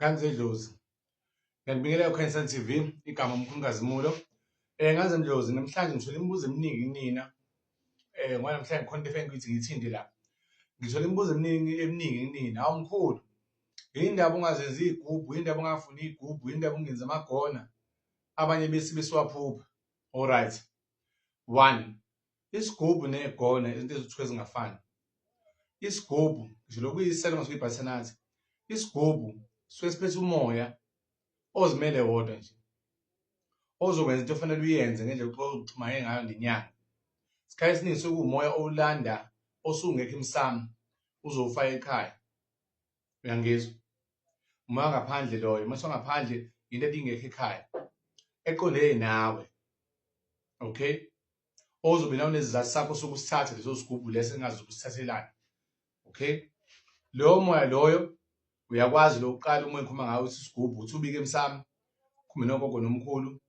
Ngandledlozi ngiyanibingelela eKhanyisani TV, igama uMkhulukazi Mulo. Ngaze Ndlozi, namhlanje ngithole imibuzo eminingi kunina. Ngoba namhlanje ngikhona into efike ngithinte la. Ngithole imibuzo eminingi kunina. Hawu mkhulu, yini indaba ungazenzi iy'gubhu, yini indaba ungafuni iy'gubhu, yini indaba ungenzi amagona, abanye besiwaphupha. Alright, 1, isigubhu negona izinto ezithiwa zingafani. Isigubhu ngisho lokuyiselo ngasuke ibhathanathi. Isigubhu suke siphethe umoya ozimele wodwa nje, ozokwenza into ofanele uyenze ngendlela oxhumane ngayo nenyanga. Isikhathi esiningi sekuwumoya owulanda osungekho emsamo uzowufaka ekhaya. Uyangizwa? Umoya ngaphandle loyo, mase ngaphandle into edingekho ekhaya eqondene nawe. Okay, ozobe nawo nesizathu sakho sokusithatha leso sigubhu leso engazi ukusithathelani. Okay, loyo moya loyo uyakwazi lokuqala uma ngikhuluma ngawo isigubhu uthi ubike emsamo, khumbe nogogo nomkhulu,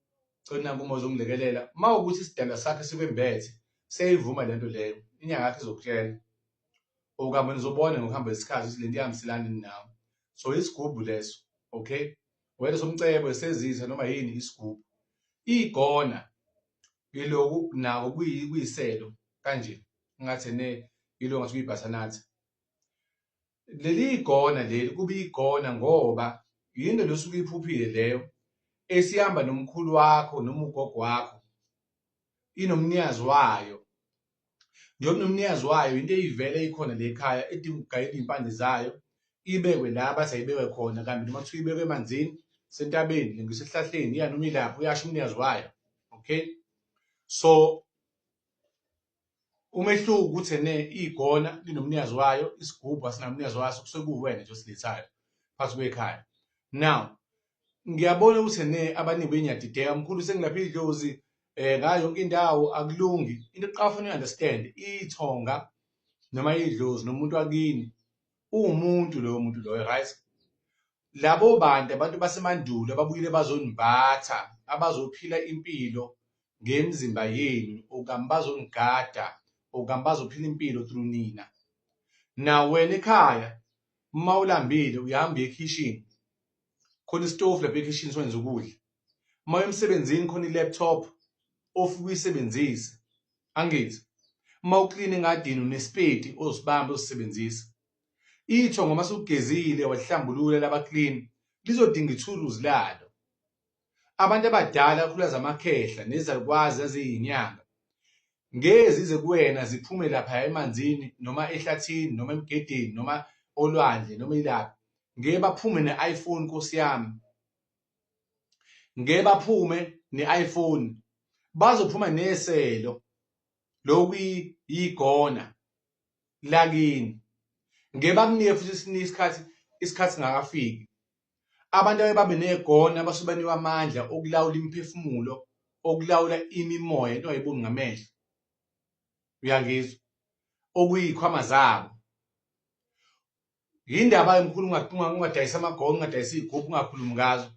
cela nanku umoya uzongilekelela. Uma ukuthi isidalwa sakhe sikwembethe seyivuma lento leyo, inyanga yakhe izokutshela okuhamba nizobona ngokuhamba isikhathi ukuthi lento ihambiselana nawe. So isigubhu leso, okay, wena somcebo esezisa noma yini isigubhu. Igona iloku nako kuyiselo kanje ngathi ilo ngathi uyibhathanathi. Leli igona leli kube igona ngoba yinto losuke iphuphile leyo esihamba nomkhulu wakho noma ugogo wakho, inomnikazi wayo. Njengoba nomnikazi wayo into eyivele ikhona le ekhaya edinga ukugayela iy'mpande zayo, ibekwe la bathi ayibekwe khona, kanti noma kuthiwa ibekwe emanzini, sentabeni, ngisesihlahleni, noma ilapho, uyasho umnikazi wayo. Okay, so umehluko ukuthi igona linomnikazi wayo, isigubhu asinamnikazi waso, kusuke kuwuwena nje osilethayo phakathi kwekhaya. Now ngiyabona ukuthi abaningi benyadideka, mkhulu sengilaphile idlozi ngayo yonke indawo akulungi. Into eqala kufanele uyi-understand, ithonga noma idlozi nomuntu wakini uwumuntu, loyo muntu loyo, right? Labo bantu abantu basemandulo ababuyile bazonibatha, abazophila impilo ngemizimba yenu, okanye bazonigada, okanye bazophila impilo through nina. Na wena ekhaya uma ulambile uyahamba ekhishini, khona isitofu lapha ekhishini sokwenza ukudla. Uma uya emsebenzini khona i-laptop ofika uyisebenzise, angithi? Uma uklina engadini unesipedi ozibamba uzisebenzisa. Ithongo uma usugezile walihlambulula laba clean, lizodinga ithuluzi lalo. Abantu abadala kakhulukazi amakhehla nezalukwazi eziyinyanga ngeke zize kuwena ziphume lapha emanzini noma ehlathini noma emgedeni noma olwandle noma ilapha. Ngeke baphume ne-iPhone, Nkosi yami, ngeke baphume ne-iPhone, bazophuma neselo lokuyigona lakini. Ngeke bakunike futhi isikhathi singakafiki. Abantu ababe negona abasuke baniwe amandla okulawula imiphefumulo, okulawula imimoya into ayiboni ngamehlo. Uyangizwa? Okuyikhwama zabo. Yindaba emkhulu ungadayisa amagona, ungadayisa iy'gubhu, ungakhulumi ngazo.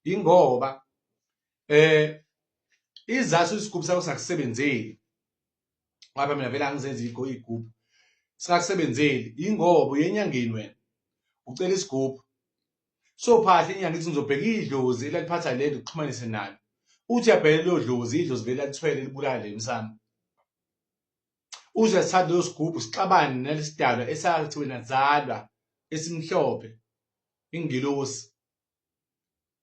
Ingoba izathu isigubhu sakho singakusebenzeli, ngoba mina vele angizenzi iy'gubhu, singakusebenzeli ingoba uyenyangeni wena ucela isigubhu. So phahla inyanga ithi ngizobheka idlozi elaliphatha lento uxhumanise nalo, uthi uyabheka lelo dlozi, idlozi vele lalithwele libulala le msamo. Uze asithathe leyo sigubhu sixabane nalesidalwa esathi wena zalwa esimhlophe, ingilosi.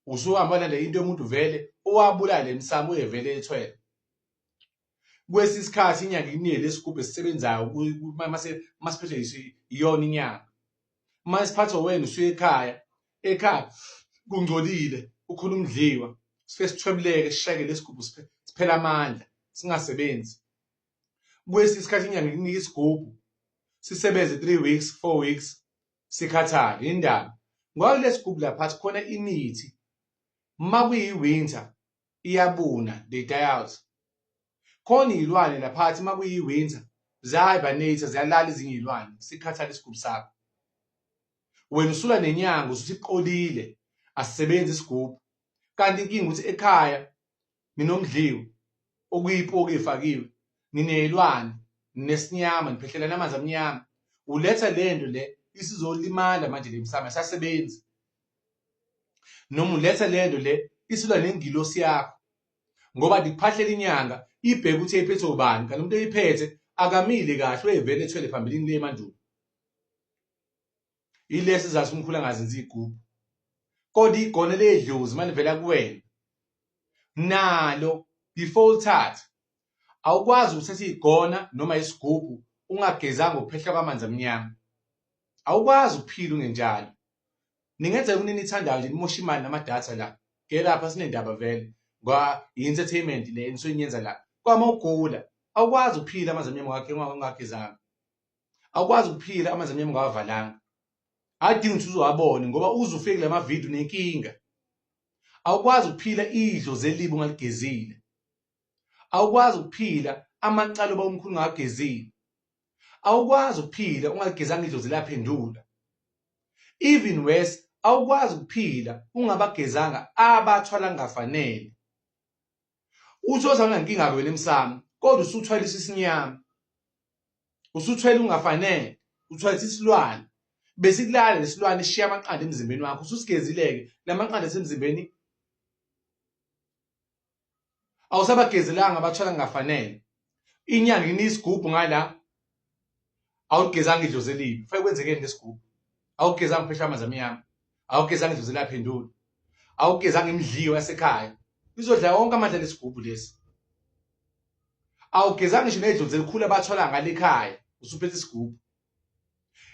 Usuhamba nale into yomuntu vele owabulala le msamo uyevele ethwele. Kwesinye isikhathi inyanga ikunike lesigubhu esisebenzayo masiphethe iyona inyanga. Uma siphathwa wena usuye ekhaya kungcolile, ukhona umdliwa, sifike sithwebuleke, sishayeke lesigubhu siphela amandla, singasebenzi. Kwesinye isikhathi inyanga ikunika isigubhu sisebenze 3 weeks, 4 weeks, sikhathale. Indaba ngoba lesigubhu lapha khona imithi, uma kuyi-winter iyabuna, they die out. Khona iy'lwane laphathi uma kuyi-winter ziyahibernate, ziyalala ezinye iy'lwane, sikhathale isigubhu sakho. Wena usula nenyanga usuthi iqolile, asisebenzi isigubhu. Kanti inkinga ukuthi ekhaya ninomdliwa okuyipoki efakiwe, niney'lwane, nesinyama, niphehlelana amanzi amnyama. Uletha lento le isizolimala manje le msamo asasebenzi. noma uletha lento le isilwa nengilosi yakho ngoba dikuphahlela inyanga ibheke ukuthi ephethe ubani kanti umuntu eyiphethe akamile kahle uyevele ethwele phambilini le mandulo ilesi sizathu umkhulu angazinzi igubhu kodwa igone ledlozi malivela kuwena nalo before uthatha awukwazi ukuthatha igona noma isigubhu ungagezanga ukuphehla kwamanzi amnyama awukwazi ukuphila ungenjalo ningenza kunini ithandayo nje nimosha imali namadatha la ke lapha sinendaba vele ngoba i-entertainment le enisuyenza la kwama ugula awukwazi ukuphila amanzi amnyama wakhe ungagezanga awukwazi ukuphila amanzi amnyama ungawavalanga adinga ukuthi uzowabone ngoba uzufike kulama video nenkinga awukwazi ukuphila idlo zelibu ungaligezile awukwazi ukuphila amacala oba umkhulu ngagezile awukwazi ukuphila ungagezanga idlo zelaphendula even worse awukwazi ukuphila ungabagezanga abathwala ngafanele uthoza unankinga wena emsamo kodwa usuthwalisa isinyama usuthwele ungafanele uthwalisa isilwane bese kulala lesilwane sishiya amaqanda emzimbeni wakho ususigezileke lamaqanda esemzimbeni awusabagezelanga abathwala ngafanele inyanga inisigubhu ngala awugezanga idlo zelibi fake kwenzekeni lesigubhu awugezanga uphehla amanzi amnyama awugezanga idlo zelaphendula awugezanga imidliyo yasekhaya izodla wonke amandla lesigubhu lesi awugezanga ngisho nedlo zelikhulu abathwala ngale ekhaya usuphethe isigubhu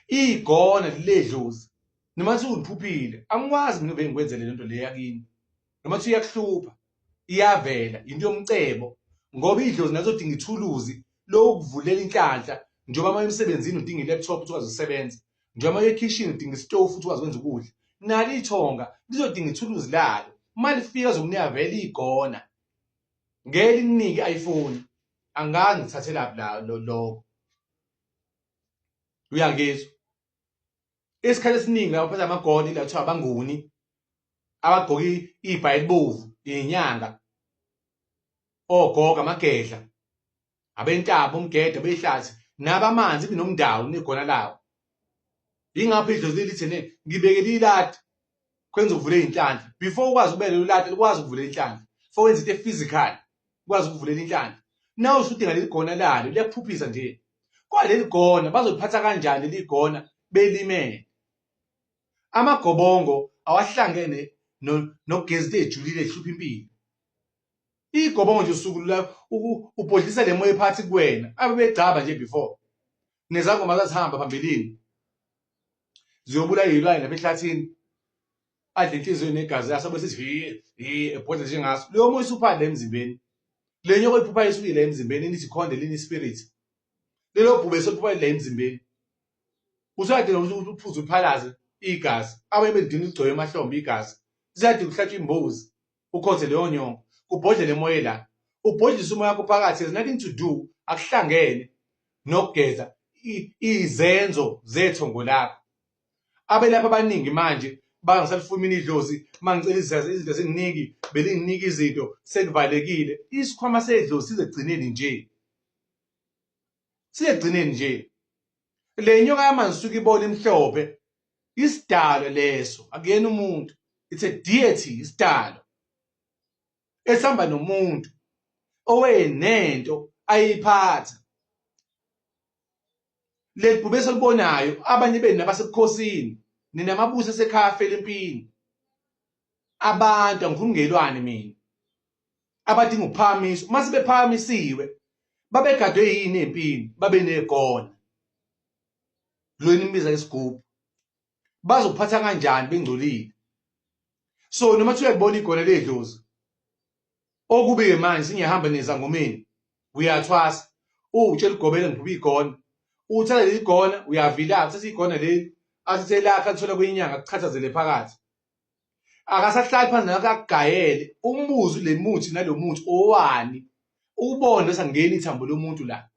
igona ledlozi nomathi ungiphuphile angikwazi mina ube ngikwenzele lento le yakini noma thi iyakuhlupha iyavela into yomcebo ngoba idlozi nazodinga ithuluzi lokuvulela inhlanhla njengoba uma emsebenzini udinga i-laptop ukuthi ukwazi ukusebenza njengoba uma ekitchen udinga istove futhi ukwazi ukwenza ukudla nalo ithonga lizodinga ithuluzi lalo uma lifika zokunika vele igona ngeke linike i-iPhone angazi ngithathelaphi la lokho uyangizwa isikhathi esiningi lapho phethe amagona ila kuthiwa abanguni abagqoki ibhayi elibovu inyanga ogoga amagedla abentaba umgede beyihlathi nabamanzi binomndawo negona lawo ingapha idlozi lithene ngibekele iladi kwenza uvule inhlanhla before ukwazi ubele uladi ukwazi ukuvula inhlanhla for wenza into physical ukwazi ukuvulela inhlanhla nawe usudinga leli gona lalo liyakuphuphisa nje kwaleli gona bazoliphatha kanjani leli gona belimele amagobongo awahlangene nogezi ejulile ehlupha impilo igobongo nje usuku la ubhodlisa le moya ephathi kuwena abebegcaba nje before nezangoma zazihamba phambilini ziyobulala izilwane lapha ehlathini adle inhliziyo negazi yaso bese sithi ebhodla njengaso leyo moya usuphanda emzimbeni le nyoko iphupha isukile emzimbeni nithi khonde lini spirit lelo bhube sophupha la emzimbeni usayadinga ukuthi uphuze uphalaze igazi abebedinga igcoyo emahlombe igazi ziyadinga ukuhlatshwa imbuzi ukhothe leyo nyongo kubhodle le moya la ubhodlisa umoya wakho phakathi has nothing to do akuhlangene nokugeza izenzo zethongo lakho abelapha abaningi manje bangisalifumini idlozi mangicela izinto zinginiki belinginiki izinto sekuvalekile isikhwama sedlozi sizegcineni nje le nyoka yamanzi suka ibona imhlophe isidalo leso akuyena umuntu it's a deity isidalo esihamba nomuntu owenento ayiphatha le bhube selibonayo abanye benu nabasebukhosini ninamabuso esekhaya afela empini abantu angikhulungelwane mina abadinga ukuphakamiswa uma sebephakamisiwe babegadwe yini empini babe negona lo nimbiza isigubhu bazokuphatha kanjani bengcolile so nomathi uyabona igona ledlozi okube manje singihamba nezangomeni uyathwasa utshela igobela ngiphuba igona uthatha leli gona uyavila uthatha igona leli athi lakha athola kwenyanga kuchathazele phakathi akasahlali phansi nakagayele umbuzo le muthi nalo muthi owani ubone bese ngena ithambo lomuntu la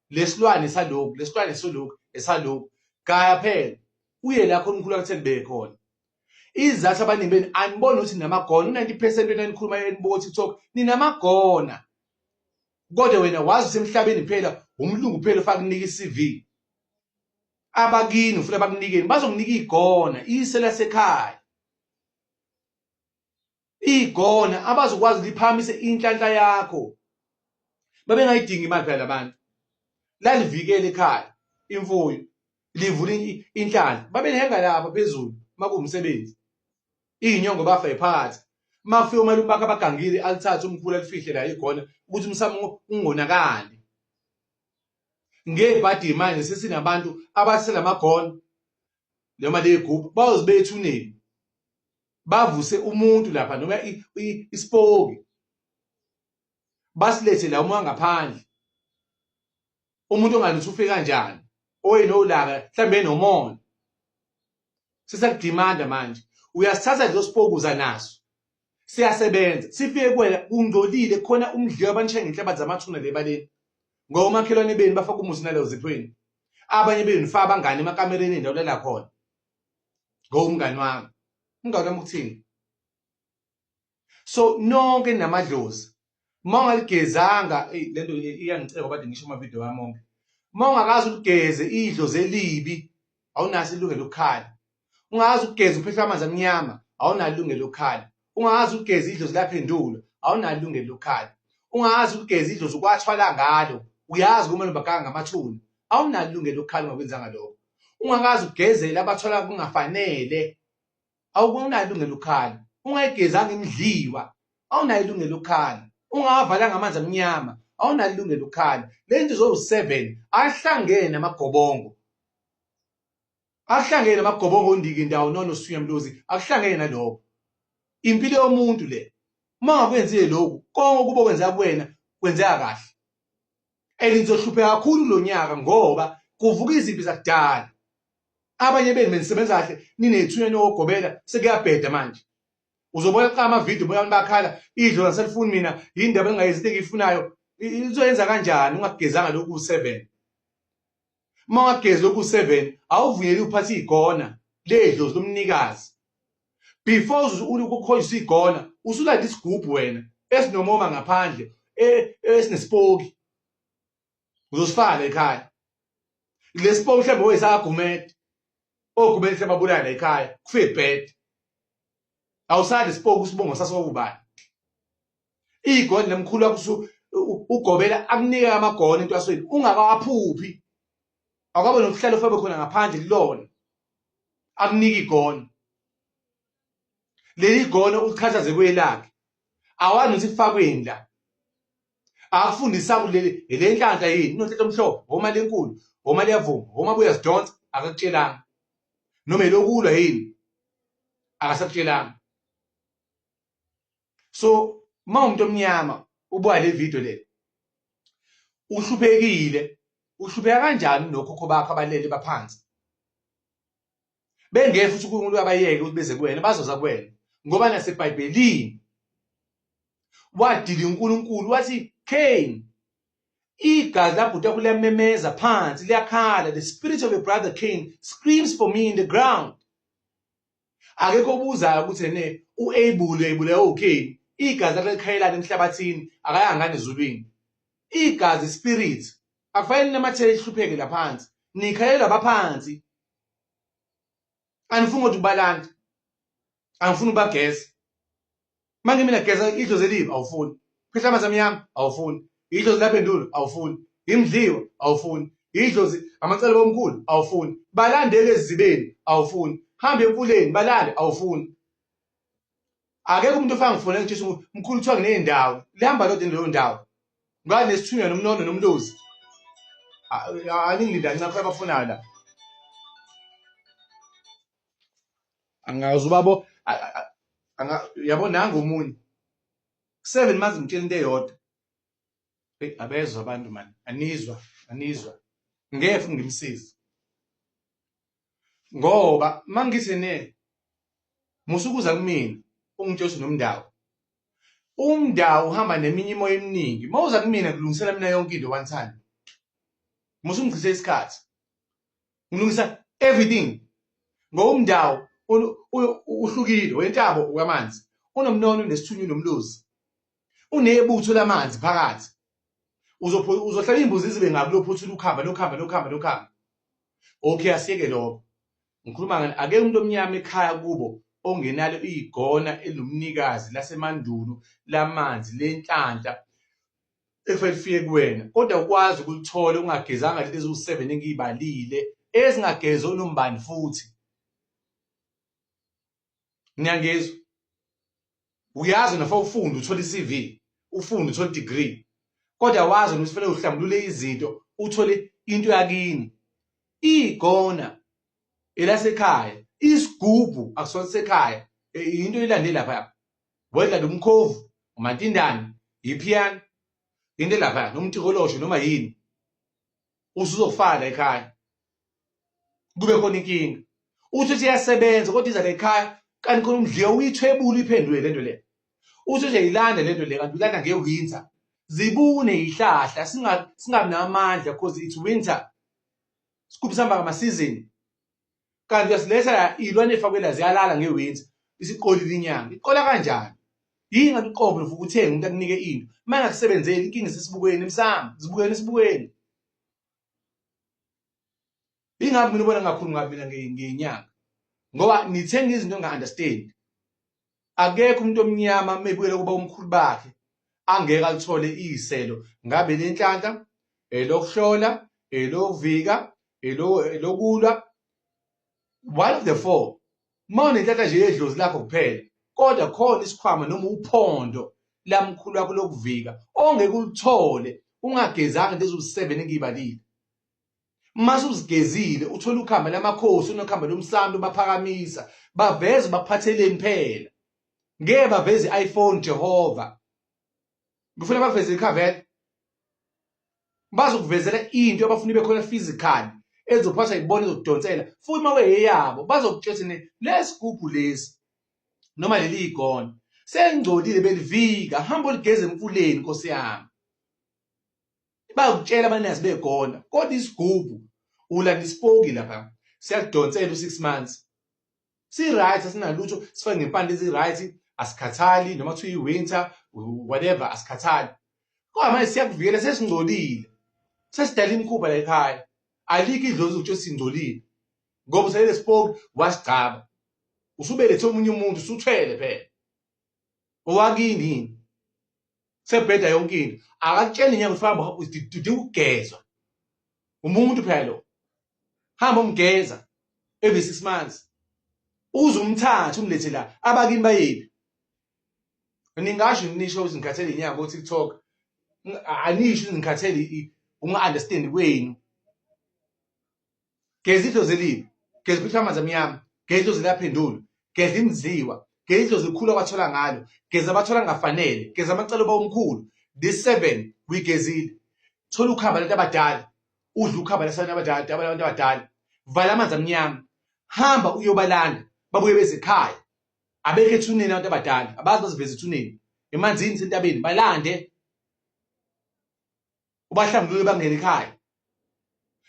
lesilwane salokhu lesilwane solokhu esalokhu gaya phela uye la khona umkhulu akutheni beke khona izathu abaningi beni anibona ukuthi namagona 90% wena nikhuluma enibuka TikTok ninamagona kodwa wena wazi semhlabeni phela umlungu phela ufaka kunika iCV abakini ufuna bakunikeni bazokunika igona isela sekhaya igona abazokwazi liphamise inhlanhla yakho. Babengayidingi imali phela labantu. Lalivikela ekhaya imfuyo, livula inhlanhla. Babenhenga lapha phezulu makuwumsebenzi. Inyongo bafa ephakathi. Mafika umalume bakhe abagangile alithathe umkhulu alifihle la igona ukuthi umsamo ungonakali. Ngebhadi manje sesinabantu abasela amagona noma legubhu bazibetha ethuneni. Bavuse umuntu lapha noma isipoki. Basilethe la uma ngaphandle. Umuntu ongaluthi ufike kanjani? Oyinolaka mhlambe enomona. Sisakudimanda manje. Uyasithatha lezo sipokuza naso. Siyasebenza. Sifike kuwena ungcolile khona umdliwa abanishenga inhlabathi zamathuna lebaleni. Ngoba umakhelwane beni bafaka umusi nalezo ziphweni. Abanye benu fa abangani emakamereni endawo la khona. Ngoba umngani wami. Umngani wami ukuthini? So nonke namadlozi. Mongaligezanga lento iyangiceka kade ngisho ama video wami onke. Mongakazi ukugeze idlozi elibi awunaso ilungelo lokukhala. Ungazi ukugeza uphehla amanzi amnyama awunalo ilungelo lokukhala. Ungazi ukugeza idlozi laphendulo awunalo ilungelo lokukhala. Ungazi ukugeza idlozi ukwathwala ngalo uyazi kuma nobakanga ngamathuna awunalo ilungelo lokukhala ngokwenzanga lokho. Ungakazi ugezela abathwala kungafanele awunalo ilungelo lokukhala. Ungayigezanga imidliwa awunalo ilungelo lokukhala. Ungavalanga amanzi amnyama awunalo ilungelo lokukhala. Lento zo7 ahlangene namagobongo. Akuhlangene namagobongo ondika indawo nona usuya mlozi akuhlangene nalokho. Impilo yomuntu le mangakwenziwe lokhu konke kuba kwenza kuwena kwenzeka kahle. Elizohlupheka kakhulu lonyaka ngoba kuvuka izimpi zakudala. Abanye benu benisebenza kahle ninethunya nokugobela sekuyabheda manje. Uzobona ama video boyani bakhala idlo ngaselifuni mina indaba engayizite engiyifunayo izoyenza kanjani ungagezanga lokhu u7. Mawageza lokhu u7 awuvunyeli uphathi igona ledlozi lomnikazi. Before ukukhoyisa igona usulanda isigubhu wena esinomoma ngaphandle esinespoki. Uzosifaka ekhaya. Lespoki mhlawumbe oyisagumede. Ogumede sebabulala ekhaya kufike bed. Awusali isipoki usibongo sasokubani. Igona lemkhulu wakho ugobela akunika amagona entwasweni ungakawaphuphi. Akabe nokuhlala ufabe khona ngaphandle kulona. Akunika igona. Leli gona uchazaze kwelakhe. Awani ukuthi kufakweni la. Akufundisa kuleli lenhlanhla yini inonhlanhla omhlophe oma lenkulu oma liyavuma oma buya sidonsa akakutshelanga. Noma elokulwa yini akasakutshelanga. So mawumuntu omnyama ubuka le video le uhluphekile. Uhlupheka kanjani nokhokho bakho abalele baphansi? Bengeke futhi uNkulunkulu abayeke ukuthi beze kuwena bazoza kuwena ngoba naseBhayibhelini wadila uNkulunkulu wathi Cain igazi labhuta kuliyamemeza phansi liyakhala. The spirit of your brother Cain screams for me in the ground. Akekho obuzayo ukuthi ne uAbel uCain igazi lakhe likhayelana emhlabathini akayangana ezulwini. Igazi spirit akufanele namathele ihlupheke laphansi nikhalela baphansi. Anifuna ukuthi ubalanda. Angifuni ubageza. Manje mina geza idlozi elibi awufuni. Phehla amanzi amnyama awufuni. Idlozi laphendulo awufuni. Imdliwa awufuni. Idlozi amacala bomkhulu awufuni. Balandeke ezibeni awufuni. Hambe emfuleni balale awufuni. Akekho umuntu ofanga ngifuna ngithi umkhulu uthiwa nginendawo. Lihamba lodwa leyo ndawo. Ngane nesithunywa nomnono nomlozi. Aningilinda ncapha abafunayo la. Angazi ubabo yabo nanga umunye 7 mazi ngitshela into eyodwa. Abezwa abantu man anizwa ngeke ngimsize ngoba mangithi ne musukuza kumina ungitshela nomndawo. Umndawo uhamba neminye imoya eminingi. Mawuza kumina kulungisela mina yonke into one time. Musungicise isikhathi. Ngilungisa everything. Ngoba umndawo uhlukile wentabo kwamanzi. Unomnono nesithunywa nomlozi. Unebutho lamanzi phakathi. Uzohlala imbuzi zibe ngakulophuthula ukhamba. Okay asiyeke lokho. Ngikhuluma ngani ake umuntu omnyama ekhaya kubo ongenalo igona elinomnikazi lasemandulo lamanzi lenhlanhla efanele lifike kuwena, kodwa ukwazi ukulithola ungagezanga lezi eziwu-7 engiyibalile ezingagezwa unombani futhi. Ngiyangizwa? Uyazi nafa ufunda uthola i-CV, ufunda uthola i-degree, kodwa wazi ukuthi fanele uhlambulule izinto uthole into yakini. Igona elasekhaya, isigubhu akusona sekhaya, into elande lapha. Wedla umkhovu, umantindane, iphiyano, into lapha nomtikolosho noma yini. Usuzofana ekhaya. Kube khona inkinga. Uthi iyasebenza kodwa iza la ekhaya kanti khona umdliwa uyithwebula iphendule lento le. Uthi uyayilanda lento le kanti ulanda ngewinter. Zibune ihlahla singabi namandla because it's winter. Isigubhu sihamba ngama-season. Kanti uyasiletha iy'lwane ey'fakwela ziyalala ngewinter isiqolile inyanga. Iqola kanjani? Yini ngabe uqobo lovuka uthenge umuntu akunike into uma engakusebenzeli inkinga isesibukweni emsamo zibukeni esibukweni. Ingabe mina ubona ngakhuluma ngabi mina ngenyanga ngoba nithenga izinto enga-understand. Akekho umuntu omnyama mebuyela kuba umkhulu bakhe angeke alithole iy'selo ngabe lenhlanhla elokuhlola elokuvika elokulwa one of the four. Uma unenhlanhla nje yedlozi lakho kuphela kodwa khona isikhwama noma uphondo lamkhulu wakho lokuvika ongeke ulithole ungagezanga lezi eziwu-7 engiyibalile. Mase uzigezile uthola ukhamba lamakhosi unokhamba lomsamo baphakamisa baveze bakuphatheleni phela. Ngeke baveze i-iPhone Jehova. Kufuna baveze ikhavela. Bazokuvezela into abafuna ibe khona physical ezophatha ibona ezokudonsela futhi uma weyeyabo bazokutshela lesigubhu lesi noma leli igona sengcolile belivika hamba uligeze emfuleni Nkosi yami. Bayakutshela abaningi begona kodwa isigubhu ulanda isipoki lapha siyakudonsela u6 months. Si-right asinalutho sifake ngempande ezi-right asikhathali noma kuthiwa i-winter whatever asikhathali. Kodwa manje siyakuvikela sesingcolile sesidala imikhuba la ekhaya. Alikho idlozi ukuthi singcolile ngoba usayile sipoki wasigcaba usubelethe omunye umuntu usuthwele phela owakini yini sebheda yonke into akakutsheli inyanga ufamba udinga ukugezwa umuntu phela lo. Hamba umgeza every 6 months uze umthathe umlethe la abakini bayephi. Ningasho nisho izingikhathele inyanga ku TikTok anisho izingikhathele unga-understand kwenu. Geza idlozi elibi, geza phitha amanzi amnyama, geza idlozi laphendulo, geza imziwa, geza idlozi elikhulu abathola ngalo, geza abathola ngafanele, geza amacala omkhulu. This 7 uyigezile. Thola ukhamba labantu abadala, udla ukhamba labantu abadala. Vala amanzi amnyama. Hamba uyobalanda, babuye bezekhaya. Abekho ethuneni abantu abadala, abazi baziveza ethuneni. Emanzini sentabeni balande. Ubahlambulule bangene ekhaya.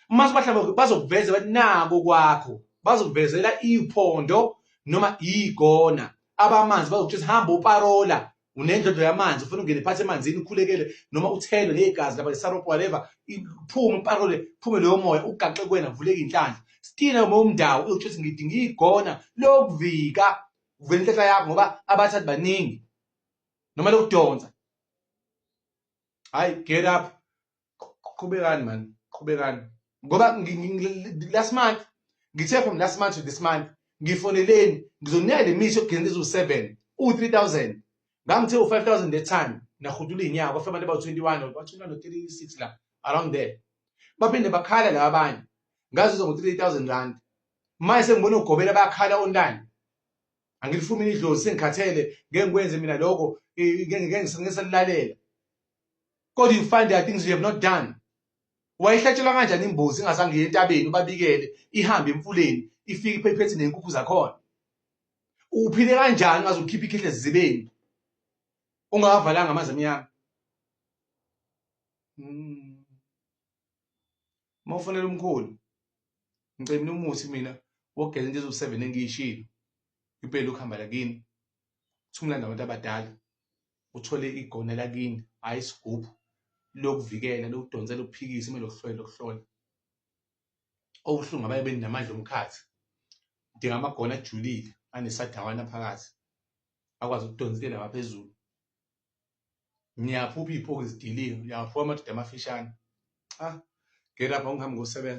Mase bahlamba bazokuveza bathi nako kwakho. Bazokuvezela iphondo noma igona. Abamanzi bazokutshela hamba uparola. Unendlondo yamanzi ufuna ungene phansi emanzini ukhulekele noma uthelwe legazi lapha lesaropo whatever iphume uparole phume leyo moya ugaxe kuwena kuvuleka inhlanhla. Stina noma umndawo uyokuthi ngidinga igona lokuvika uvela inhlanhla yakho ngoba abathathi baningi noma lokudonsa. Hayi get up. Qhubekani man, qhubekani. Ngoba last month ngithe from last month to this month ngifoneleni ngizonika le mithi yokugeza eziwu-7 u-3000 ngangithe u-5000 that time nahudula inyanga kwafika abantu aba-21 no-36 la around there baphinde bakhala la abanye ngazizwa ngo-3000 rand. Manje sengibona ugobela bayakhala online angilifuni idlozi sengikhathele ngeke ngikwenze mina lokho ngeke ngisalilalela kodwa you find there are things you have not done. Wayihlatshelwa kanjani imbuzi ingazange iye entabeni ubabikele ihambe emfuleni ifike iphethe nenkukhu zakhona? Uphile kanjani ngaze ukhiphe ikhehle zibeni ungakavalanga amanzi amnyama? Mawufonela umkhulu ngicela umuthi mina wokugeza into eziwu-7 engiyishilo impela ukuhamba lakini thumlanda abantu abadala uthole igona lakini hayi isigubhu lokuvikela lokudonsela ukuphikisa imele lokuhlola. Obuhlungu abaye beninamandla omkhathi udinga amagona ajulile anesadawana phakathi akwazi ukudonsa into ngaphezulu. Ngiyaphupha iy'poki zidiliwe, uyawaphuka amadoda amafishane. Ngeke lapha ngihambe ngosebenza.